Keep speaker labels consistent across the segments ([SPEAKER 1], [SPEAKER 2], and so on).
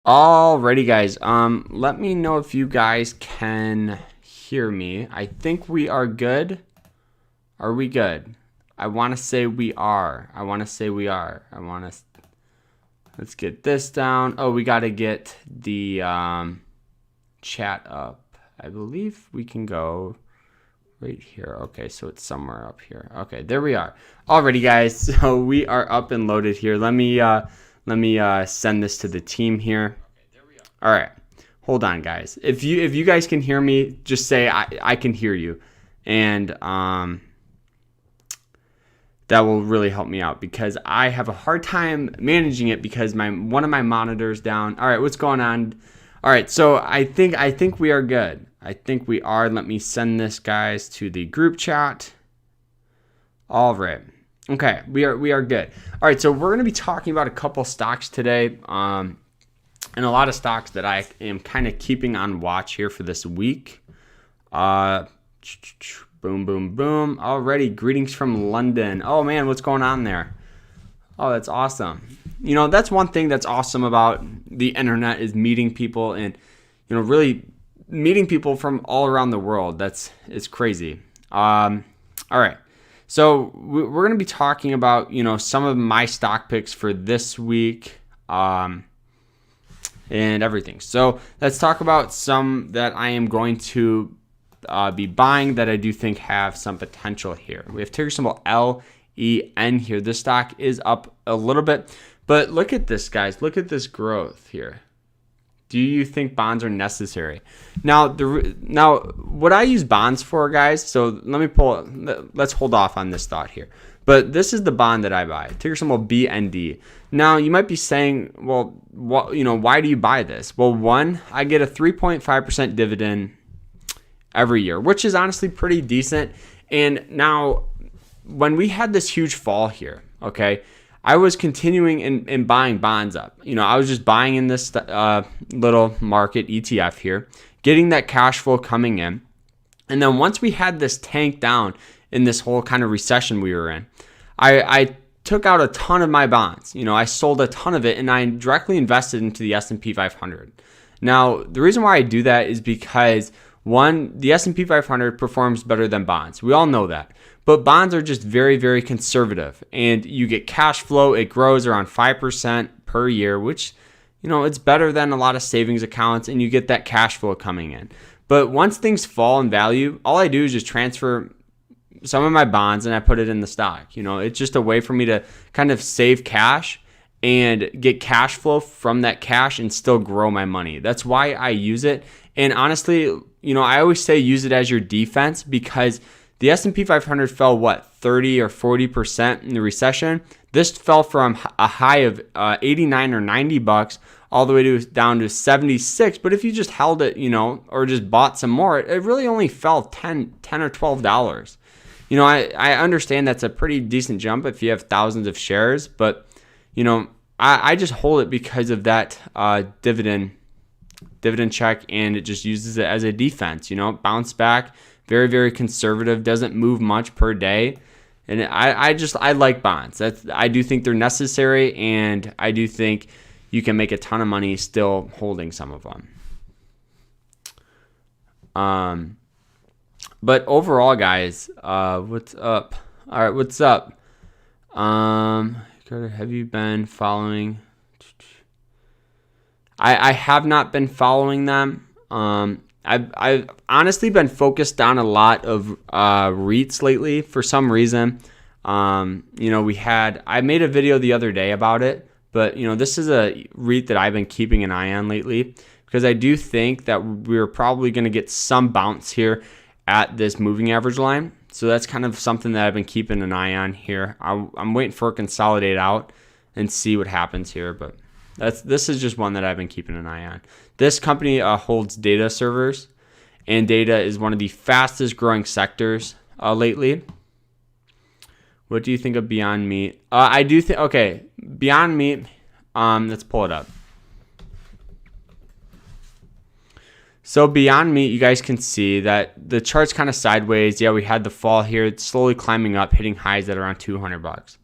[SPEAKER 1] Alrighty, guys. Let me know if you guys can hear me. I think we are good. Are we good? I want to say we are. Let's get this down. Oh, we got to get the chat up. I believe we can go right here. Okay, so it's somewhere up here. Okay, there we are. Alrighty, guys. So we are up and loaded here. Let me send this to the team here. All right, hold on, guys. If you guys can hear me, just say I can hear you, and that will really help me out because I have a hard time managing it because one of my monitors down. All right, what's going on? All right, so I think we are good. I think we are. Let me send this, guys, to the group chat. All right. Okay, we are good. All right, so we're going to be talking about a couple stocks today, and a lot of stocks that I am kind of keeping on watch here for this week. Boom, boom, boom. Already, greetings from London. Oh man, what's going on there? Oh, that's awesome. You know, that's one thing that's awesome about the internet is meeting people and, you know, really meeting people from all around the world. It's crazy. All right. So we're going to be talking about, you know, some of my stock picks for this week and everything. So let's talk about some that I am going to be buying that I do think have some potential here. We have ticker symbol LEN here. This stock is up a little bit, but look at this, guys. Look at this growth here. Do you think bonds are necessary? Now, what I use bonds for, guys, so let's hold off on this thought here. But this is the bond that I buy, ticker symbol BND. Now, you might be saying, well, why do you buy this? Well, one, I get a 3.5% dividend every year, which is honestly pretty decent. And now, when we had this huge fall here, okay, I was continuing in buying bonds up. You know, I was just buying in this little market ETF here, getting that cash flow coming in. And then once we had this tank down in this whole kind of recession we were in, I took out a ton of my bonds. You know, I sold a ton of it and I directly invested into the S&P 500. Now, the reason why I do that is because one, the S&P 500 performs better than bonds. We all know that. But bonds are just very, very conservative. And you get cash flow. It grows around 5% per year, which, you know, it's better than a lot of savings accounts. And you get that cash flow coming in. But once things fall in value, all I do is just transfer some of my bonds and I put it in the stock. You know, it's just a way for me to kind of save cash and get cash flow from that cash and still grow my money. That's why I use it. And honestly, you know, I always say use it as your defense because the S&P 500 fell, 30 or 40% in the recession. This fell from a high of 89 or 90 bucks all the way down to 76. But if you just held it, you know, or just bought some more, it really only fell $10 or $12. You know, I understand that's a pretty decent jump if you have thousands of shares, but, you know, I just hold it because of that dividend check, and it just uses it as a defense. You know, bounce back, very, very conservative, doesn't move much per day. And I like bonds. I do think they're necessary, and I do think you can make a ton of money still holding some of them. But overall, guys, what's up? All right, what's up? Have you been following? I have not been following them. I've honestly been focused on a lot of REITs lately for some reason. You know, I made a video the other day about it, but you know, this is a REIT that I've been keeping an eye on lately because I do think that we're probably going to get some bounce here at this moving average line. So that's kind of something that I've been keeping an eye on here. I'm waiting for it to consolidate out and see what happens here, but this is just one that I've been keeping an eye on. This company holds data servers, and data is one of the fastest growing sectors lately. What do you think of Beyond Meat? I do think, okay, Beyond Meat, let's pull it up. So Beyond Meat, you guys can see that the chart's kind of sideways. Yeah, we had the fall here. It's slowly climbing up, hitting highs at around 200 bucks.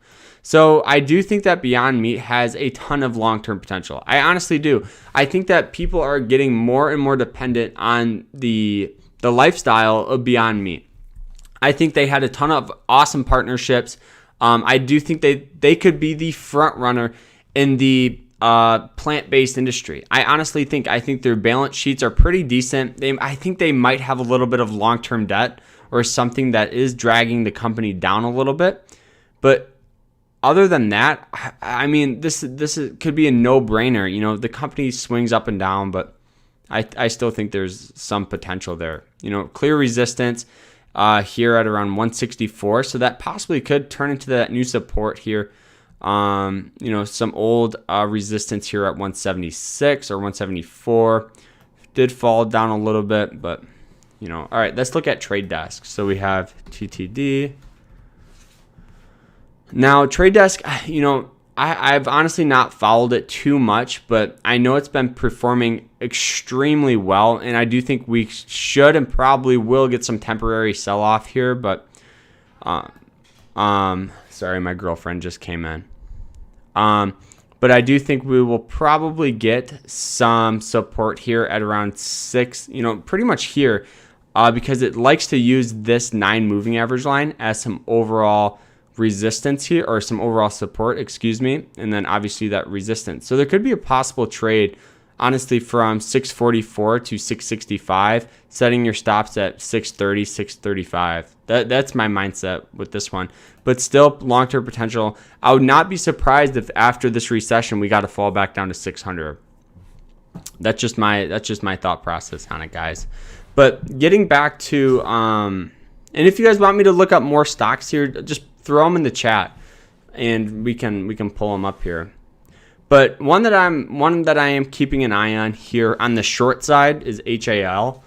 [SPEAKER 1] So I do think that Beyond Meat has a ton of long-term potential. I honestly do. I think that people are getting more and more dependent on the lifestyle of Beyond Meat. I think they had a ton of awesome partnerships. I do think they could be the front runner in the plant-based industry. I think their balance sheets are pretty decent. I think they might have a little bit of long-term debt or something that is dragging the company down a little bit. But other than that, I mean, could be a no-brainer. You know, the company swings up and down, but I still think there's some potential there. You know, clear resistance here at around 164, so that possibly could turn into that new support here. You know, some old resistance here at 176 or 174 did fall down a little bit, but you know, all right, let's look at Trade Desk. So we have TTD. Now, Trade Desk, you know, I've honestly not followed it too much, but I know it's been performing extremely well, and I do think we should and probably will get some temporary sell-off here, but sorry, my girlfriend just came in. But I do think we will probably get some support here at around 6, you know, pretty much here, because it likes to use this 9 moving average line as some overall resistance here, or some overall support, excuse me, and then obviously that resistance. So there could be a possible trade, honestly, from 644 to 665, setting your stops at 630, 635. That's my mindset with this one. But still, long-term potential. I would not be surprised if after this recession we got to fall back down to 600. That's just my thought process on it, guys. But getting back to and if you guys want me to look up more stocks here, just throw them in the chat, and we can pull them up here. But one that I am keeping an eye on here on the short side is HAL.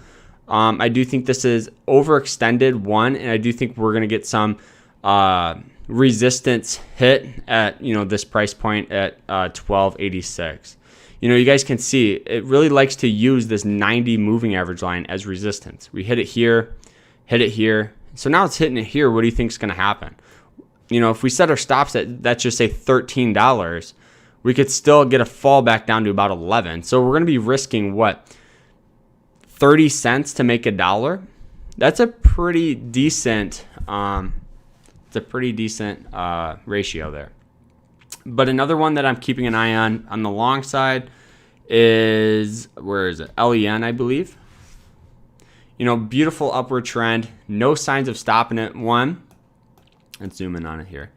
[SPEAKER 1] I do think this is overextended and I do think we're gonna get some resistance hit at, you know, this price point at 1286. You know, you guys can see it really likes to use this 90 moving average line as resistance. We hit it here. So now it's hitting it here. What do you think is going to happen? You know, if we set our stops at, let's just say $13, we could still get a fall back down to about 11. So we're going to be risking what? 30 cents to make $1. That's a pretty decent ratio there. But another one that I'm keeping an eye on the long side is, where is it? LEN, I believe. You know, beautiful upward trend. No signs of stopping it. Let's zoom in on it here.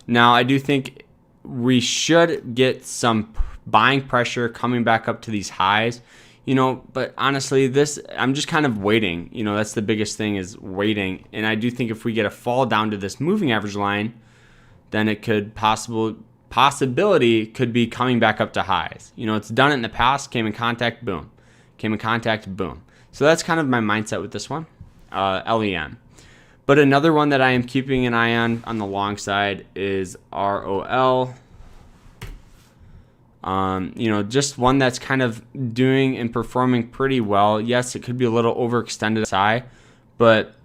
[SPEAKER 1] Now, I do think we should get some buying pressure coming back up to these highs. You know, but honestly, I'm just kind of waiting. You know, that's the biggest thing, is waiting. And I do think if we get a fall down to this moving average line, then it could possibility could be coming back up to highs. You know, it's done it in the past, came in contact, boom. Came in contact, boom. So that's kind of my mindset with this one, LEN. But another one that I am keeping an eye on the long side is ROL. You know, just one that's kind of doing and performing pretty well. Yes, it could be a little overextended high, but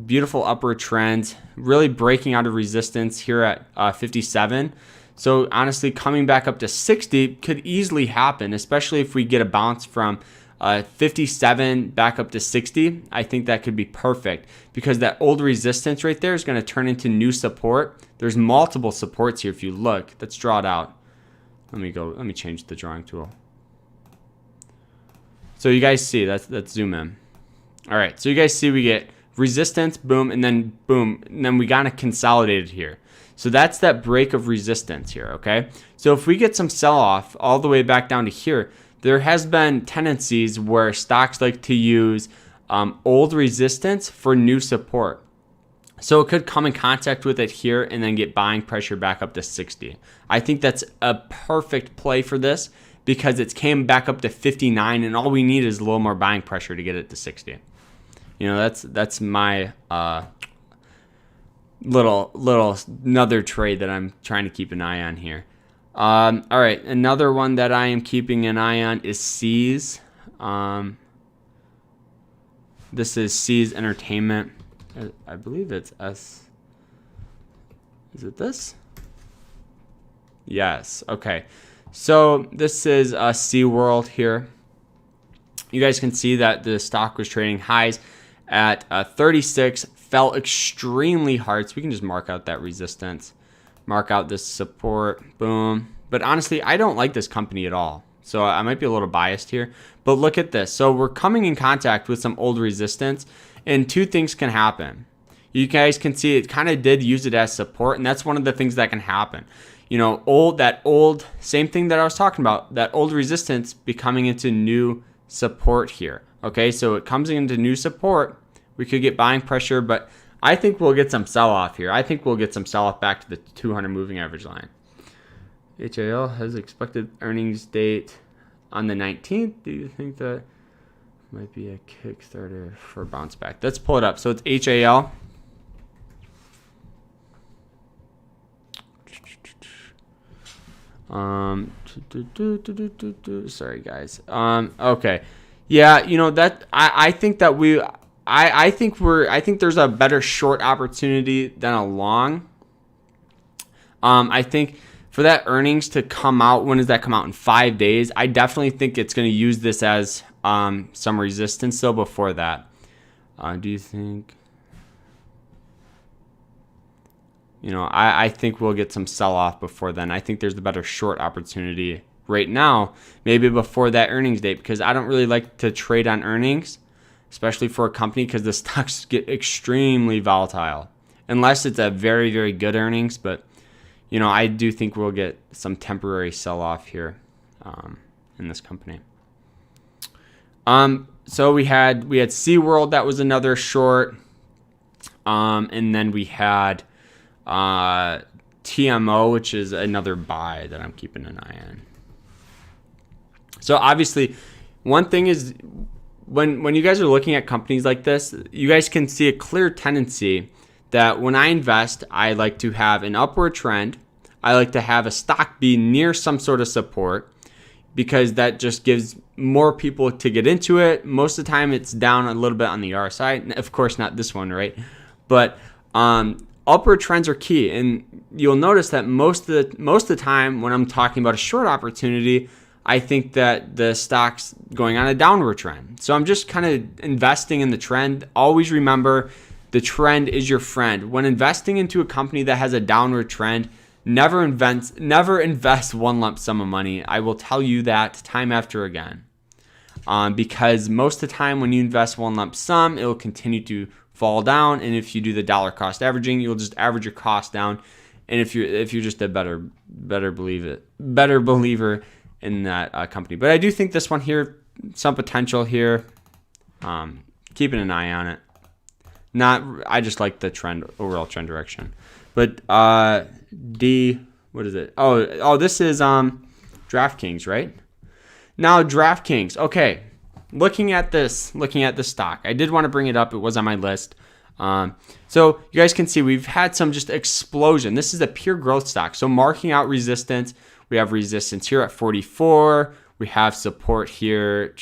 [SPEAKER 1] beautiful upward trend, really breaking out of resistance here at 57. So honestly, coming back up to 60 could easily happen, especially if we get a bounce from 57 back up to 60. I think that could be perfect, because that old resistance right there is going to turn into new support. There's multiple supports here if you look. Let's draw it out. Let me change the drawing tool. So you guys see, let's zoom in. All right, so you guys see we get resistance, boom, and then boom, and then we got to consolidate it here. So that's that break of resistance here, okay? So if we get some sell-off all the way back down to here, there has been tendencies where stocks like to use old resistance for new support. So it could come in contact with it here and then get buying pressure back up to 60. I think that's a perfect play for this, because it's came back up to 59, and all we need is a little more buying pressure to get it to 60. You know, that's my little another trade that I'm trying to keep an eye on here. All right, another one that I am keeping an eye on is Seas. This is Seas Entertainment. I believe it's S. Is it this? Yes. Okay. So this is SeaWorld here. You guys can see that the stock was trading highs at 36, fell extremely hard. So we can just mark out that resistance, mark out this support, boom. But honestly, I don't like this company at all. So I might be a little biased here, but look at this. So we're coming in contact with some old resistance, and two things can happen. You guys can see it kind of did use it as support, and that's one of the things that can happen. You know, that old, same thing that I was talking about, that old resistance becoming into new support here. Okay, so it comes into new support. We could get buying pressure, but I think we'll get some sell-off here. I think we'll get some sell-off back to the 200 moving average line. HAL has expected earnings date on the 19th. Do you think that might be a Kickstarter for bounce back? Let's pull it up. So it's HAL. Sorry guys. Okay. Yeah, you know that I think that I think there's a better short opportunity than a long. I think for that earnings to come out, when does that come out? In 5 days? I definitely think it's going to use this as some resistance still before that. Do you think? You know, I think we'll get some sell-off before then. I think there's the better short opportunity right now, maybe before that earnings date, because I don't really like to trade on earnings, especially for a company, because the stocks get extremely volatile, unless it's a very, very good earnings. But, you know, I do think we'll get some temporary sell-off here in this company. So we had SeaWorld, that was another short, and then we had TMO, which is another buy that I'm keeping an eye on. So obviously, one thing is when you guys are looking at companies like this, you guys can see a clear tendency that when I invest, I like to have an upward trend. I like to have a stock be near some sort of support, because that just gives more people to get into it. Most of the time it's down a little bit on the RSI. Of course, not this one, right? But upward trends are key, and you'll notice that most of the time when I'm talking about a short opportunity, I think that the stock's going on a downward trend. So I'm just kind of investing in the trend. Always remember, the trend is your friend. When investing into a company that has a downward trend, never invest one lump sum of money. I will tell you that time after again, because most of the time when you invest one lump sum, it will continue to fall down, and if you do the dollar cost averaging, you'll just average your cost down. And if you're just a better believer in that company. But I do think this one here, some potential here. Keeping an eye on it. I just like the trend, overall trend direction. But what is it? Oh, this is DraftKings, right? Now DraftKings. Okay. Looking at this stock, I did want to bring it up. It was on my list. So you guys can see we've had some just explosion. This is a pure growth stock. So marking out resistance, we have resistance here at 44. We have support here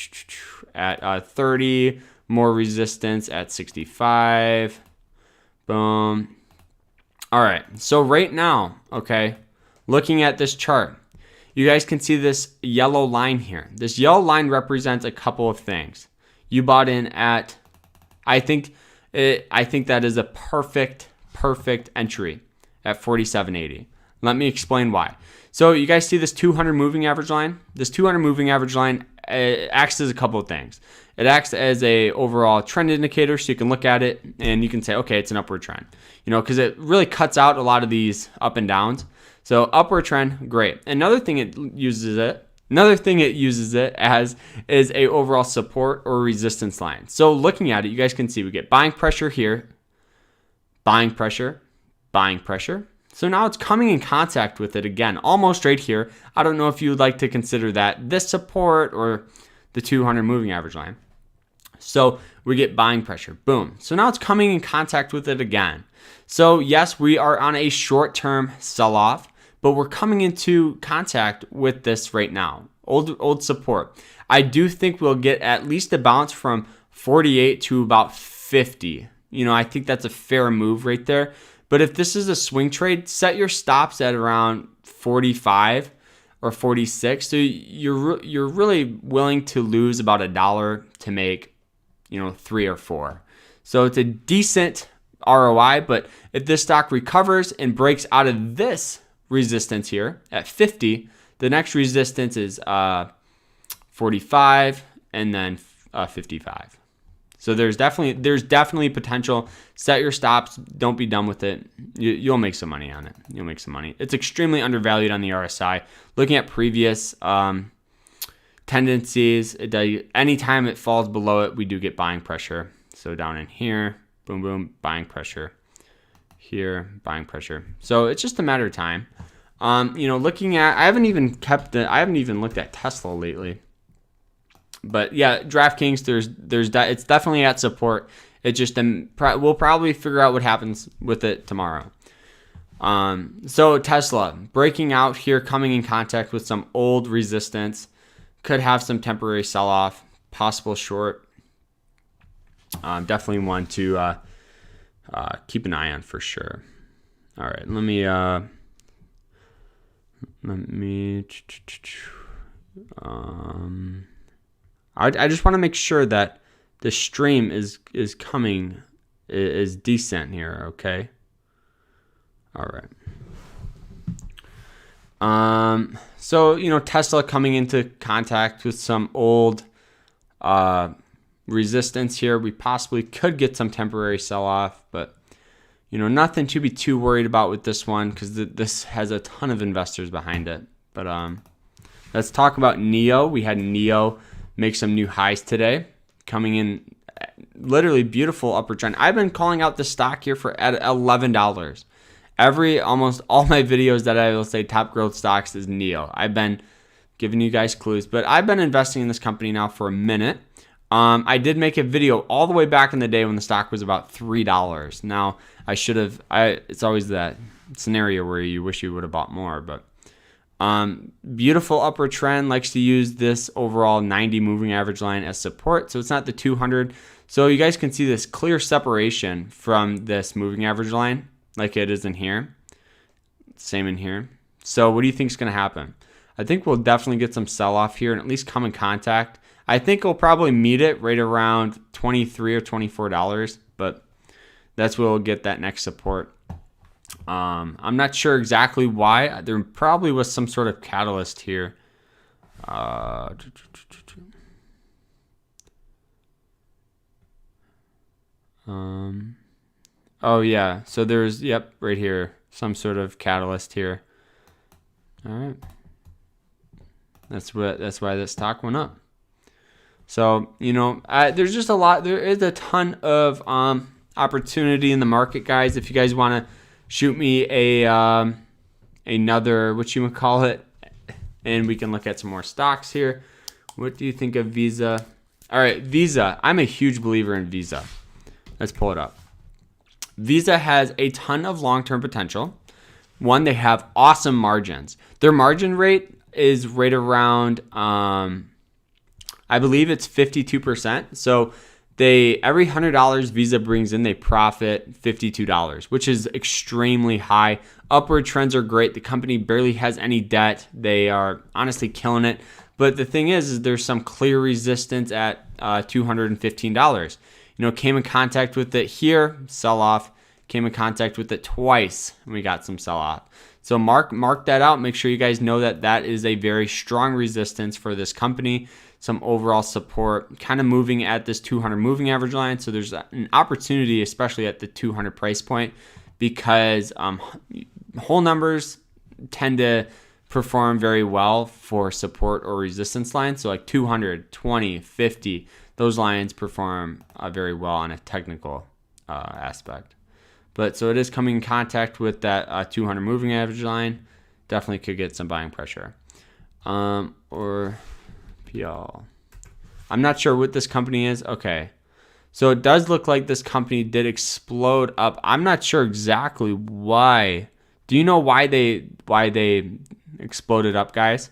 [SPEAKER 1] at 30. More resistance at 65. Boom. All right. So right now, okay, looking at this chart, you guys can see this yellow line here. This yellow line represents a couple of things. You bought in at, I think that is a perfect entry at 47.80. Let me explain why. So you guys see this 200 moving average line? This 200 moving average line acts as a couple of things. It acts as a overall trend indicator, so you can look at it and you can say, okay, it's an upward trend. You know, because it really cuts out a lot of these up and downs. So upward trend, great. Another thing it uses it as is a overall support or resistance line. So looking at it, you guys can see we get buying pressure here, buying pressure, buying pressure. So now it's coming in contact with it again, almost right here. I don't know if you would like to consider that this support or the 200 moving average line. So we get buying pressure, boom. So now it's coming in contact with it again. So yes, we are on a short-term sell-off, but we're coming into contact with this right now. Old support. I do think we'll get at least a bounce from 48 to about 50. You know, I think that's a fair move right there. But if this is a swing trade, set your stops at around 45 or 46. So you're really willing to lose about $1 to make, 3 or 4. So it's a decent ROI. But if this stock recovers and breaks out of this resistance here at 50, the next resistance is 45 and then 55. So there's definitely potential. Set your stops. Don't be done with it. You'll make some money on it. You'll make some money. It's extremely undervalued on the RSI. Looking at previous tendencies, anytime it falls below it, we do get buying pressure. So down in here, boom, boom, buying pressure. Here, buying pressure. So it's just a matter of time. Looking at, I haven't even looked at Tesla lately. But yeah, DraftKings, it's definitely at support. It just we'll probably figure out what happens with it tomorrow. So Tesla breaking out here, coming in contact with some old resistance, could have some temporary sell-off, possible short. Definitely one to keep an eye on for sure. All right, let me. I just want to make sure that the stream is coming is decent here, okay? All right. So Tesla coming into contact with some old resistance here. We possibly could get some temporary sell-off, but nothing to be too worried about with this one because this has a ton of investors behind it. But let's talk about NIO. We had NIO make some new highs today, coming in literally beautiful upward trend. I've been calling out the stock here at $11. Almost all my videos that I will say top growth stocks is NIO. I've been giving you guys clues, but I've been investing in this company now for a minute. I did make a video all the way back in the day when the stock was about $3. Now it's always that scenario where you wish you would have bought more, but beautiful upward trend, likes to use this overall 90 moving average line as support. So it's not the 200. So you guys can see this clear separation from this moving average line like it is in here. Same in here. So what do you think is going to happen? I think we'll definitely get some sell off here and at least come in contact. I think we'll probably meet it right around $23 or $24, but that's where we'll get that next support. I'm not sure exactly why. There probably was some sort of catalyst here. Oh yeah, so there's right here some sort of catalyst here. All right, that's why this stock went up. So there's just a lot. There is a ton of opportunity in the market, guys. If you guys want to shoot me another and we can look at some more stocks here. What do you think of Visa? All right, Visa. I'm a huge believer in Visa. Let's pull it up. Visa has a ton of long-term potential. One, they have awesome margins. Their margin rate is right around, I believe it's 52%. So every $100 Visa brings in, they profit $52, which is extremely high. Upward trends are great. The company barely has any debt. They are honestly killing it. But the thing is there's some clear resistance at $215. Came in contact with it here, sell off. Came in contact with it twice, and we got some sell off. So mark that out. Make sure you guys know that is a very strong resistance for this company. Some overall support, kind of moving at this 200 moving average line. So there's an opportunity, especially at the 200 price point, because whole numbers tend to perform very well for support or resistance lines. So like 200, 20, 50, those lines perform very well on a technical aspect. But so it is coming in contact with that 200 moving average line. Definitely could get some buying pressure. Or PL. I'm not sure what this company is. Okay. So it does look like this company did explode up. I'm not sure exactly why. Do you know why they exploded up, guys?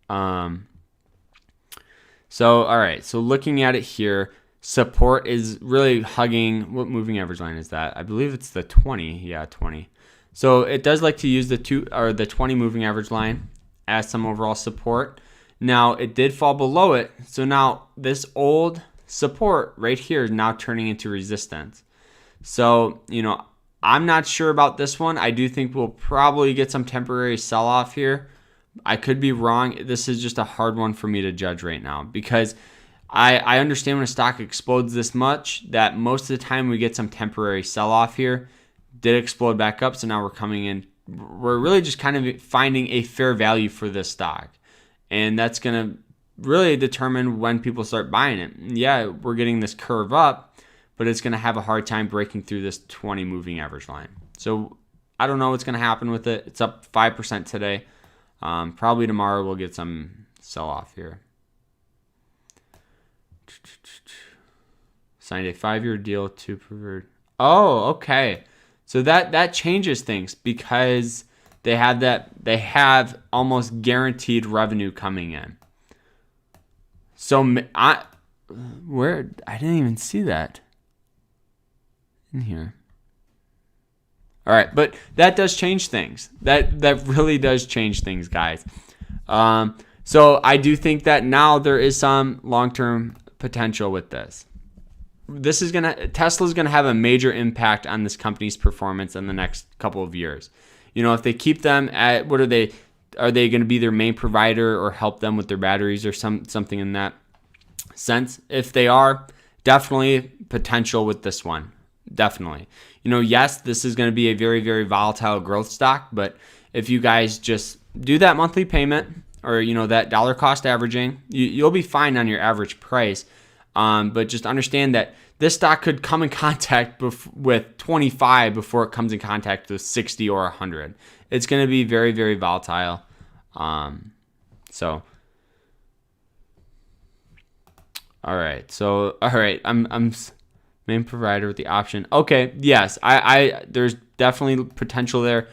[SPEAKER 1] So all right. So looking at it here, support is really hugging. What moving average line is that? I believe it's the 20. Yeah, 20. So it does like to use the 20 moving average line as some overall support. Now it did fall below it, so now this old support right here is now turning into resistance. So, I'm not sure about this one. I do think we'll probably get some temporary sell-off here. I could be wrong. This is just a hard one for me to judge right now because I understand when a stock explodes this much that most of the time we get some temporary sell-off here. Did explode back up, so now we're coming in. We're really just kind of finding a fair value for this stock. And that's going to really determine when people start buying it. Yeah, we're getting this curve up, but it's going to have a hard time breaking through this 20 moving average line. So I don't know what's going to happen with it. It's up 5% today. Probably tomorrow we'll get some sell-off here. Signed a 5-year deal to preferred. Oh, okay. So that changes things because they have almost guaranteed revenue coming in. So I didn't even see that in here. All right, but that does change things. That really does change things, guys. So I do think that now there is some long-term potential with this. Tesla's gonna have a major impact on this company's performance in the next couple of years. If they keep them at what are they going to be their main provider or help them with their batteries or something in that sense? If they are, definitely potential with this one. Definitely. Yes, this is going to be a very, very volatile growth stock, but if you guys just do that monthly payment or, that dollar cost averaging, you'll be fine on your average price. But just understand that this stock could come in contact with 25 before it comes in contact with 60 or 100. It's going to be very, very volatile. So, all right. So, all right. I'm main provider with the option. Okay. Yes. I there's definitely potential there.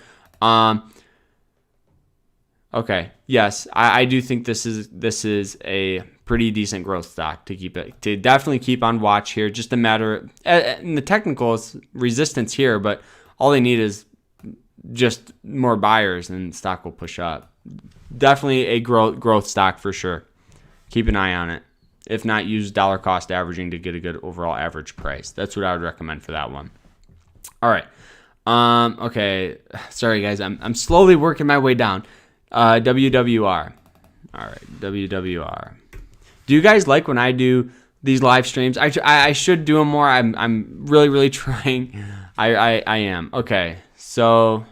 [SPEAKER 1] Okay. Yes. I do think this is a pretty decent growth stock to definitely keep on watch here. Just a matter in the technicals resistance here, but all they need is just more buyers and stock will push up. Definitely a growth stock for sure. Keep an eye on it. If not, use dollar cost averaging to get a good overall average price. That's what I would recommend for that one. All right. Okay. Sorry guys, I'm slowly working my way down. WWR. All right, WWR. Do you guys like when I do these live streams? I should do them more. I'm really, really trying. I am. Okay. So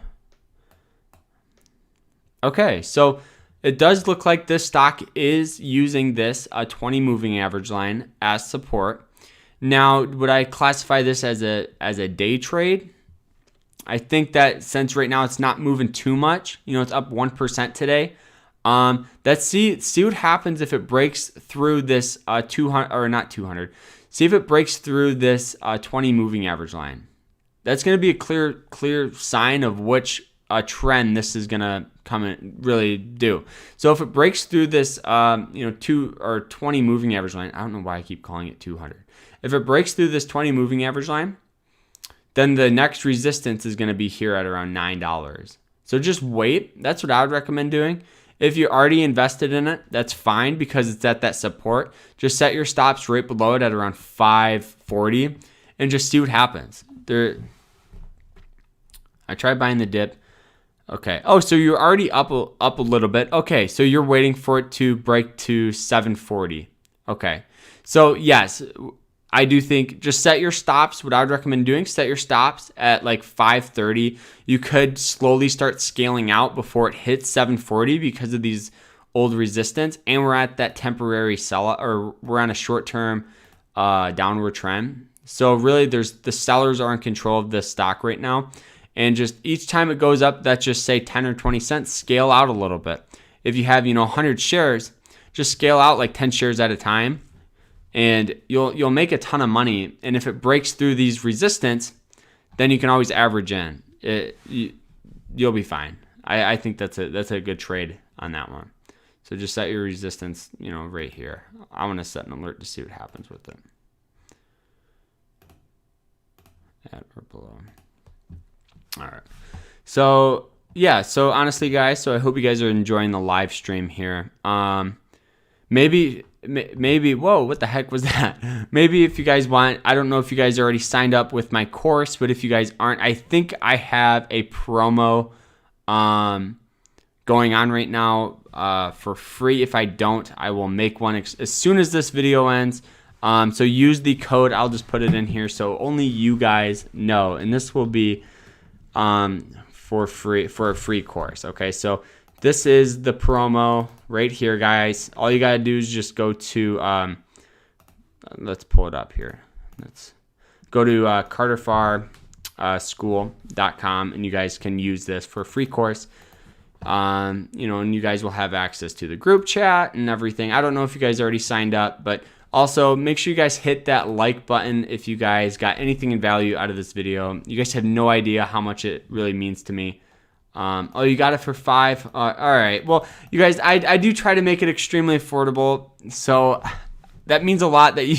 [SPEAKER 1] it does look like this stock is using this 20 moving average line as support. Now, would I classify this as a day trade? I think that since right now it's not moving too much, it's up 1% today. Let's see what happens if it breaks through this 200 or not 200. See if it breaks through this 20 moving average line. That's going to be a clear sign of which trend this is going to come and really do. So if it breaks through this 2 or 20 moving average line, I don't know why I keep calling it 200. If it breaks through this 20 moving average line, then the next resistance is going to be here at around $9. So just wait. That's what I would recommend doing. If you're already invested in it, that's fine because it's at that support. Just set your stops right below it at around 540 and just see what happens. I tried buying the dip. Okay. Oh, so you're already up a little bit. Okay, so you're waiting for it to break to 740. Okay. So yes, I do think just set your stops. What I would recommend doing, set your stops at like 530. You could slowly start scaling out before it hits 740 because of these old resistance. And we're at that temporary sell, or we're on a short-term downward trend. So really the sellers are in control of this stock right now. And just each time it goes up, that's just say 10 or 20 cents, scale out a little bit. If you have, 100 shares, just scale out like 10 shares at a time. And you'll make a ton of money. And if it breaks through these resistance, then you can always average in. You'll be fine. I think that's a good trade on that one. So just set your resistance, right here. I want to set an alert to see what happens with it. at or below. All right. So yeah, so honestly, guys, so I hope you guys are enjoying the live stream here. Maybe, whoa, what the heck was that? Maybe if you guys want, I don't know if you guys already signed up with my course, but if you guys aren't, I think I have a promo going on right now for free. If I don't, I will make one as soon as this video ends. So use the code. I'll just put it in here so only you guys know. And this will be for free, for a free course. Okay, so this is the promo right here, guys. All you gotta do is just go to let's pull it up here. Let's go to carterfarrschool.com, and you guys can use this for a free course. And you guys will have access to the group chat and everything. I don't know if you guys already signed up, but also make sure you guys hit that like button if you guys got anything in value out of this video. You guys have no idea how much it really means to me. Oh, you got it for $5. All right. Well, you guys, I do try to make it extremely affordable, so that means a lot that you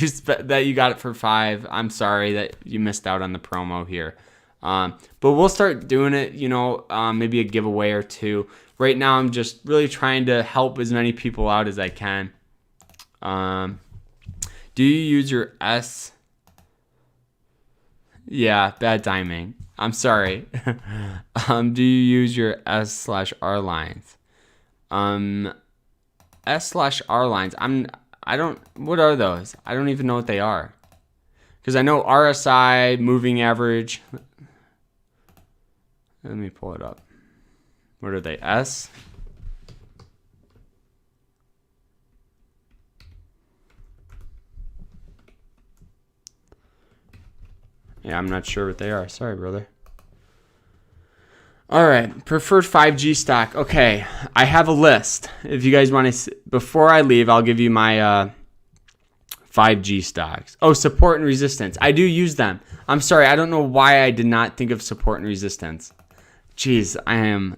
[SPEAKER 1] got it for $5. I'm sorry that you missed out on the promo here. But we'll start doing it, maybe a giveaway or two. Right now, I'm just really trying to help as many people out as I can. Do you use your S? Yeah, bad timing. I'm sorry. Do you use your S/R lines? S/R lines. What are those? I don't even know what they are. Because I know RSI, moving average. Let me pull it up. What are they? S? Yeah, I'm not sure what they are. Sorry, brother. All right, preferred 5G stock. Okay, I have a list. If you guys want to, before I leave, I'll give you my 5G stocks. Oh, support and resistance. I do use them. I'm sorry, I don't know why I did not think of support and resistance. Jeez, I am.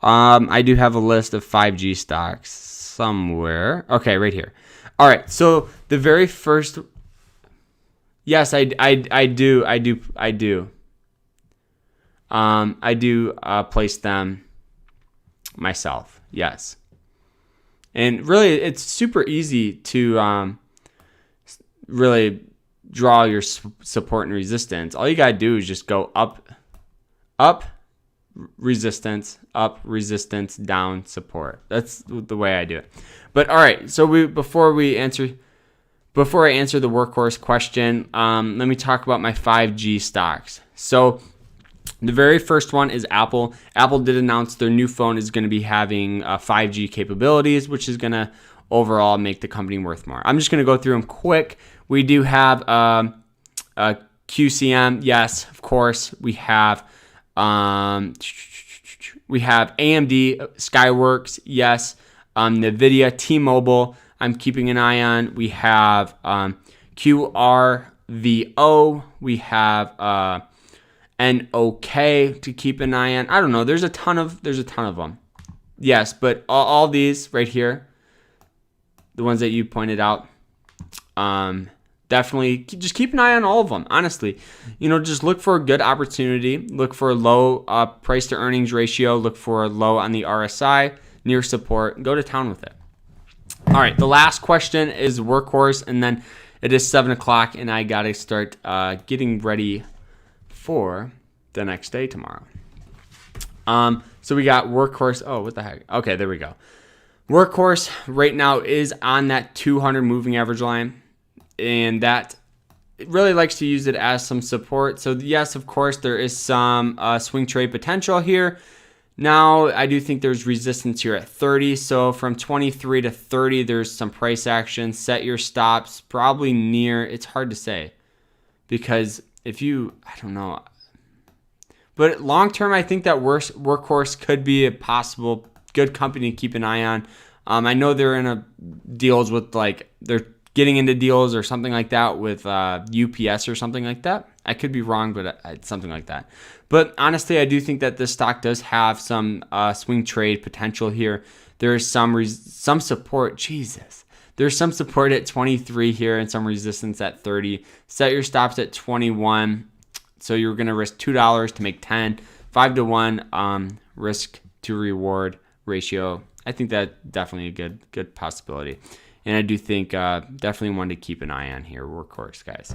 [SPEAKER 1] I do have a list of 5G stocks somewhere. Okay, right here. All right, so the very first. Yes, I do place them myself. Yes. And really, it's super easy to really draw your support and resistance. All you got to do is just go up, resistance, up, resistance, down, support. That's the way I do it. But all right, so before I answer the workhorse question, let me talk about my 5G stocks. So the very first one is Apple. Apple did announce their new phone is going to be having 5G capabilities, which is going to overall make the company worth more. I'm just going to go through them quick. We do have QCM. Yes, of course. We have AMD, Skyworks. Yes. NVIDIA, T-Mobile. I'm keeping an eye on. We have QRVO. We have NOK to keep an eye on. I don't know. There's a ton of them. Yes, but all these right here, the ones that you pointed out, definitely just keep an eye on all of them. Honestly, just look for a good opportunity. Look for a low price to earnings ratio. Look for a low on the RSI, near support. Go to town with it. All right, the last question is workhorse, and then it is 7 o'clock, and I got to start getting ready for the next day tomorrow. So we got workhorse. Oh, what the heck? Okay, there we go. Workhorse right now is on that 200 moving average line, and that it really likes to use it as some support. So yes, of course, there is some swing trade potential here. Now, I do think there's resistance here at 30. So from 23 to 30, there's some price action. Set your stops probably near, it's hard to say. Because I don't know. But long term, I think that workhorse could be a possible good company to keep an eye on. I know they're in deals with they're getting into deals or something like that with UPS or something like that. I could be wrong, but it's something like that. But honestly, I do think that this stock does have some swing trade potential here. There is some support. Jesus. There's some support at 23 here and some resistance at 30. Set your stops at 21. So you're going to risk $2 to make 10, 5 to 1 risk to reward ratio. I think that definitely a good possibility. And I do think definitely one to keep an eye on here, Workhorse, guys.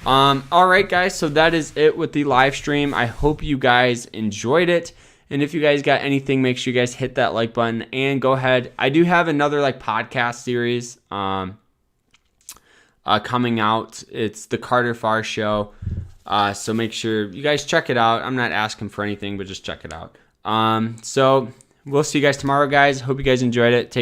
[SPEAKER 1] All right, guys, so that is it with the live stream. I hope you guys enjoyed it. And if you guys got anything, make sure you guys hit that like button and go ahead. I do have another like podcast series coming out. It's the Carter Farr Show. So make sure you guys check it out. I'm not asking for anything, but just check it out. So we'll see you guys tomorrow, guys. Hope you guys enjoyed it. Take